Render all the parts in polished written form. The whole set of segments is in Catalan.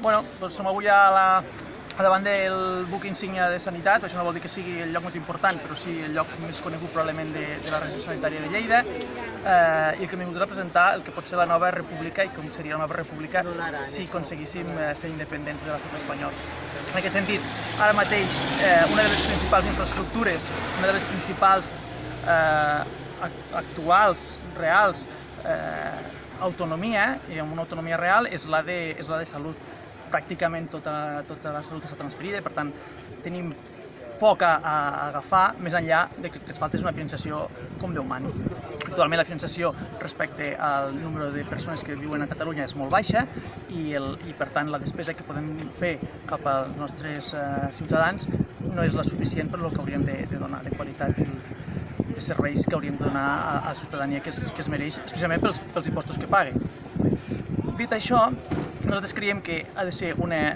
Bueno, doncs som avui davant del buc insígnia de sanitat. Això no vol dir que sigui el lloc més important, però sí el lloc més conegut probablement de la regió sanitària de Lleida, i el que hem vingut a presentar el que pot ser la nova república i com seria la nova república si aconseguíssim ser independents de l'estat espanyol. En aquest sentit, ara mateix, una de les principals infraestructures, una de les principals actuals, reals, autonomia, i amb una autonomia real, és la de salut. Pràcticament tota la salut està transferida, per tant, tenim poc a agafar, més enllà que el que ens falta és una finançació com Déu mani. Actualment la finançació respecte al número de persones que viuen a Catalunya és molt baixa i per tant la despesa que podem fer cap als nostres ciutadans no és la suficient per el que hauríem de donar de qualitat i de serveis que hauríem de donar a la ciutadania que es mereix, especialment pels impostos que paguen. Dit això, nosaltres creiem que ha de ser una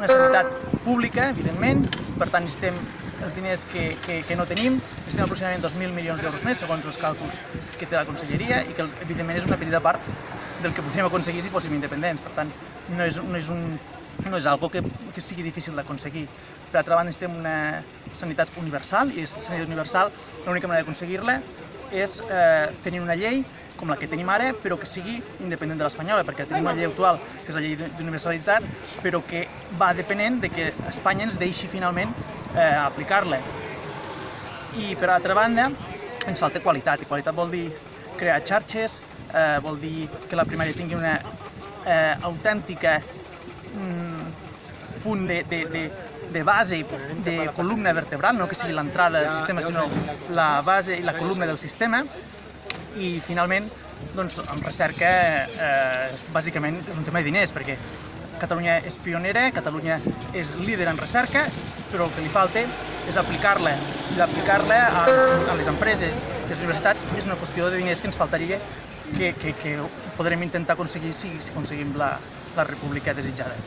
sanitat pública, evidentment, per tant necessitem els diners que no tenim, necessitem aproximadament 2.000 milions d'euros més, segons els càlculs que té la Conselleria, i que evidentment és una petita part del que podríem aconseguir si fóssim independents, per tant no és algo que sigui difícil d'aconseguir. Per altra banda, necessitem una sanitat universal, i la sanitat universal, l'única manera d'aconseguir-la és tenir una llei com la que tenim ara, però que sigui independent de l'espanyola, perquè tenim una llei actual, que és la llei d'universalitat, però que va depenent de que Espanya ens deixi finalment aplicar-la. I per altra banda, ens falta qualitat, i qualitat vol dir crear xarxes, vol dir que la primària tingui una autèntica punt de base, de columna vertebral, no que sigui l'entrada del sistema, sinó la base i la columna del sistema. I finalment, amb recerca, bàsicament és un tema de diners, perquè Catalunya és pionera, Catalunya és líder en recerca, però el que li falta és aplicar-la, i aplicar-la a les empreses i a les universitats és una qüestió de diners que ens faltaria, que podrem intentar aconseguir si aconseguim la república desitjada.